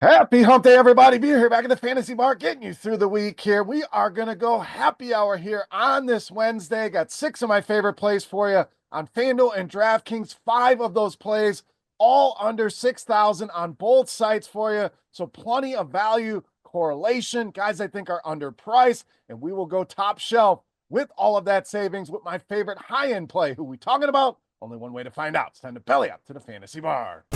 Happy hump day, everybody. Beer here back in the fantasy bar, getting you through the week here. We are going to go happy hour here on this Wednesday. Got 6 of my favorite plays for you on FanDuel and DraftKings. 5 of those plays, all under 6,000 on both sites for you. So plenty of value correlation. Guys I think are underpriced, and we will go top shelf with all of that savings with my favorite high-end play. Who we talking about? Only one way to find out. It's time to belly up to the fantasy bar.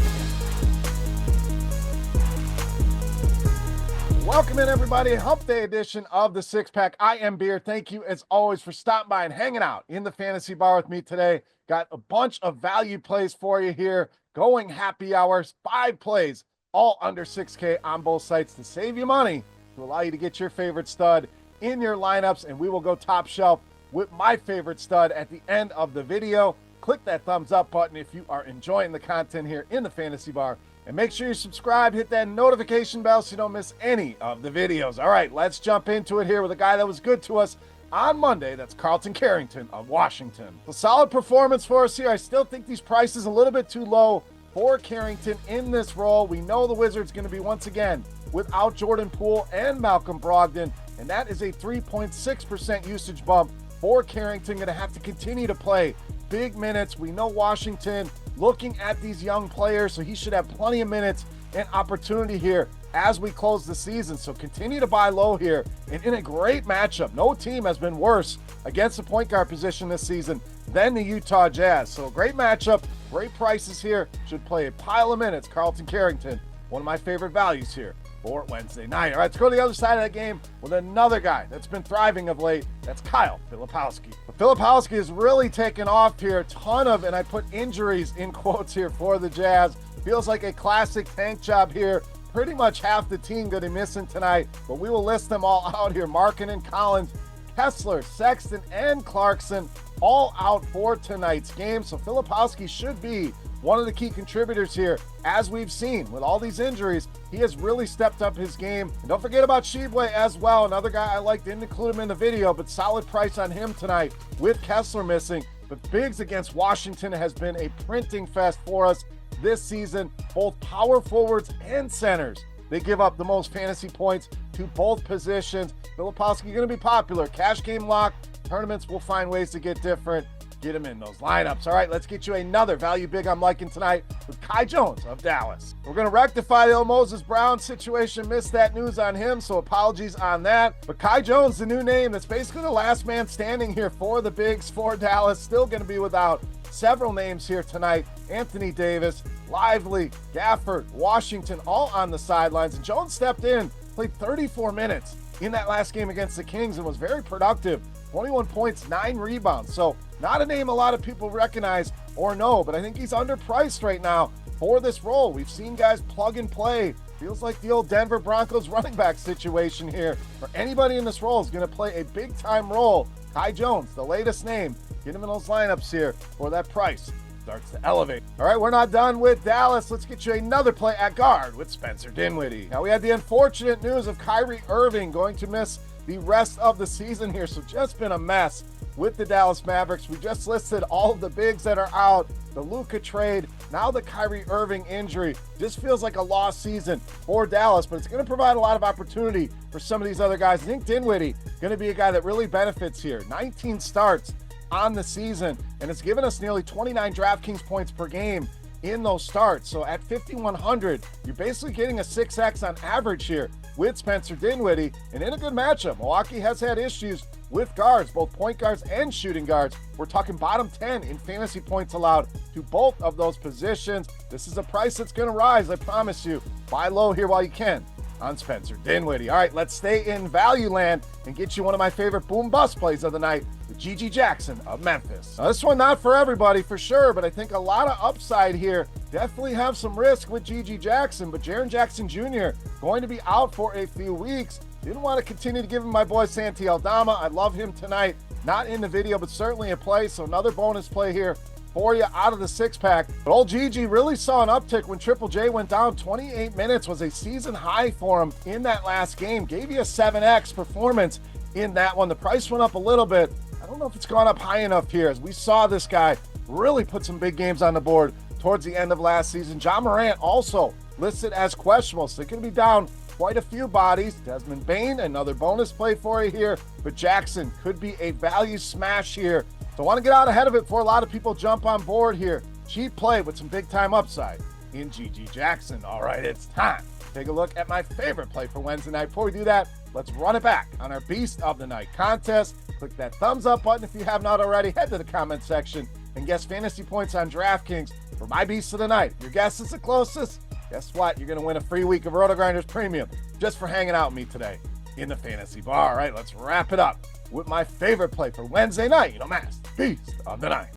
Welcome in, everybody. Hump Day edition of the Six Pack. I am Beer. Thank you, as always, for stopping by and hanging out in the fantasy bar with me today. Got a bunch of value plays for you here. Going happy hours, 5 plays, all under 6K on both sites to save you money, to allow you to get your favorite stud in your lineups. And we will go top shelf with my favorite stud at the end of the video. Click that thumbs up button if you are enjoying the content here in the fantasy bar. And make sure you subscribe, hit that notification bell so you don't miss any of the videos. All right, let's jump into it here with a guy that was good to us on Monday. That's Carlton Carrington of Washington. A solid performance for us here. I still think these prices a little bit too low for Carrington in this role. We know the Wizards going to be once again without Jordan Poole and Malcolm Brogdon, and that is a 3.6% usage bump for Carrington. Going to have to continue to play big minutes. We know Washington looking at these young players, so he should have plenty of minutes and opportunity here as we close the season. So continue to buy low here, and in a great matchup. No team has been worse against the point guard position this season than the Utah Jazz. So a great matchup, great prices here. Should play a pile of minutes. Carlton Carrington, one of my favorite values here for Wednesday night. All right, let's go to the other side of that game with another guy that's been thriving of late. That's Kyle Filipowski. But Filipowski has really taken off here. A ton of, and I put injuries in quotes here for the Jazz. Feels like a classic tank job here. Pretty much half the team going to be missing tonight, but we will list them all out here. Markkanen, Collins, Kessler, Sexton, and Clarkson all out for tonight's game. So Filipowski should be one of the key contributors here. As we've seen with all these injuries, he has really stepped up his game. And don't forget about Shibwe as well. Another guy I like, didn't include him in the video, but solid price on him tonight with Kessler missing. But bigs against Washington has been a printing fest for us this season. Both power forwards and centers, they give up the most fantasy points to both positions. Filipowski going to be popular. Cash game lock. Tournaments will find ways to get different. Get him in those lineups. All right, let's get you another value big I'm liking tonight with Kai Jones of Dallas. We're going to rectify the old Moses Brown situation. Missed that news on him, so apologies on that. But Kai Jones, the new name, that's basically the last man standing here for the bigs for Dallas. Still going to be without several names here tonight. Anthony Davis, Lively, Gafford, Washington, all on the sidelines. And Jones stepped in, played 34 minutes in that last game against the Kings and was very productive. 21 points, 9 rebounds. So not a name a lot of people recognize or know, but I think he's underpriced right now for this role. We've seen guys plug and play. Feels like the old Denver Broncos running back situation here. For anybody in this role is going to play a big-time role. Kai Jones, the latest name. Get him in those lineups here for that price starts to elevate. All right, we're not done with Dallas. Let's get you another play at guard with Spencer Dinwiddie. Now, we had the unfortunate news of Kyrie Irving going to miss the rest of the season here, so just been a mess with the Dallas Mavericks. We just listed all of the bigs that are out, the Luka trade, now the Kyrie Irving injury. Just feels like a lost season for Dallas, but it's going to provide a lot of opportunity for some of these other guys. I think Dinwiddie going to be a guy that really benefits here. 19 starts on the season, and it's given us nearly 29 DraftKings points per game in those starts. So at 5,100, you're basically getting a 6X on average here with Spencer Dinwiddie, and in a good matchup. Milwaukee has had issues with guards, both point guards and shooting guards. We're talking bottom 10 in fantasy points allowed to both of those positions. This is a price that's going to rise, I promise you. Buy low here while you can on Spencer Dinwiddie. All right, let's stay in value land and get you one of my favorite boom bust plays of the night with Gigi Jackson of Memphis. Now, this one not for everybody for sure, but I think a lot of upside here. Definitely have some risk with Gigi Jackson, but Jaren Jackson Jr. going to be out for a few weeks. Didn't want to continue to give him my boy Santi Aldama. I love him tonight. Not in the video, but certainly a play. So another bonus play here for you out of the 6-pack. But old Gigi really saw an uptick when Triple J went down. 28 minutes was a season high for him in that last game. Gave you a 7X performance in that one. The price went up a little bit. I don't know if it's gone up high enough here, as we saw this guy really put some big games on the board towards the end of last season. Ja Morant also listed as questionable. So they're going to be down quite a few bodies. Desmond Bane, another bonus play for you here, but Jackson could be a value smash here. So I want to get out ahead of it before a lot of people jump on board here. Cheap play with some big time upside in GG Jackson. All right, it's time. Take a look at my favorite play for Wednesday night. Before we do that, let's run it back on our Beast of the Night contest. Click that thumbs up button if you have not already. Head to the comment section and guess fantasy points on DraftKings for my Beast of the Night. If your guess is the closest, guess what? You're going to win a free week of RotoGrinders Premium just for hanging out with me today in the fantasy bar. All right, let's wrap it up with my favorite play for Wednesday night. You know, Master Beast of the Night.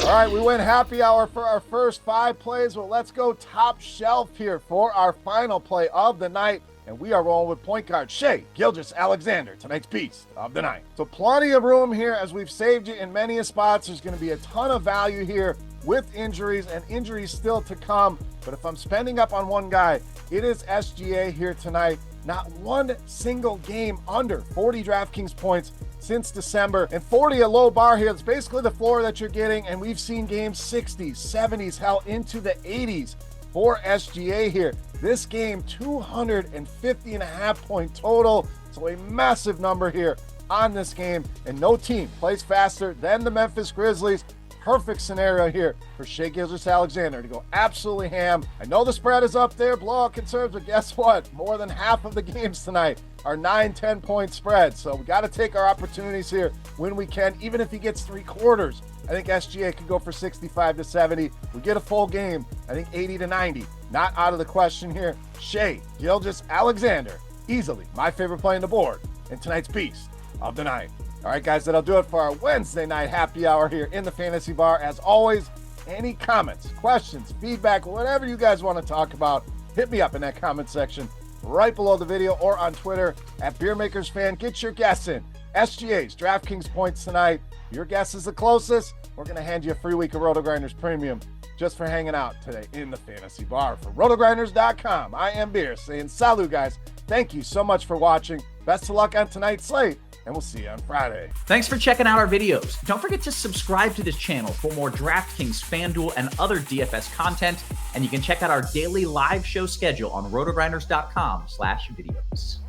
All right, we went happy hour for our first 5 plays. Well, let's go top shelf here for our final play of the night. And we are rolling with point guard Shai Gilgeous-Alexander, tonight's Beast of the Night. So plenty of room here as we've saved you in many spots. There's going to be a ton of value here with injuries and injuries still to come. But if I'm spending up on one guy, it is SGA here tonight. Not one single game under 40 DraftKings points since December, and 40 a low bar here. It's basically the floor that you're getting, and we've seen games 60s, 70s, hell into the 80s for SGA here. This game, 250.5 point total, so a massive number here on this game, and no team plays faster than the Memphis Grizzlies. Perfect scenario here for Shai Gilgeous-Alexander to go absolutely ham. I know the spread is up there, blowout concerns, but guess what? More than half of the games tonight are 9-10 point spreads. So we got to take our opportunities here when we can, even if he gets 3 quarters. I think SGA could go for 65 to 70. We get a full game, I think 80 to 90. Not out of the question here. Shai Gilgeous-Alexander, easily my favorite play on the board in tonight's Beast of the Night. All right, guys, that'll do it for our Wednesday night happy hour here in the Fantasy Bar. As always, any comments, questions, feedback, whatever you guys want to talk about, hit me up in that comment section right below the video or on Twitter at Beermakersfan. Get your guess in. SGA's DraftKings points tonight. Your guess is the closest. We're going to hand you a free week of RotoGrinders Premium just for hanging out today in the Fantasy Bar. For RotoGrinders.com, I am Beer saying salut, guys. Thank you so much for watching. Best of luck on tonight's slate, and we'll see you on Friday. Thanks for checking out our videos. Don't forget to subscribe to this channel for more DraftKings, FanDuel, and other DFS content. And you can check out our daily live show schedule on rotogrinders.com/videos.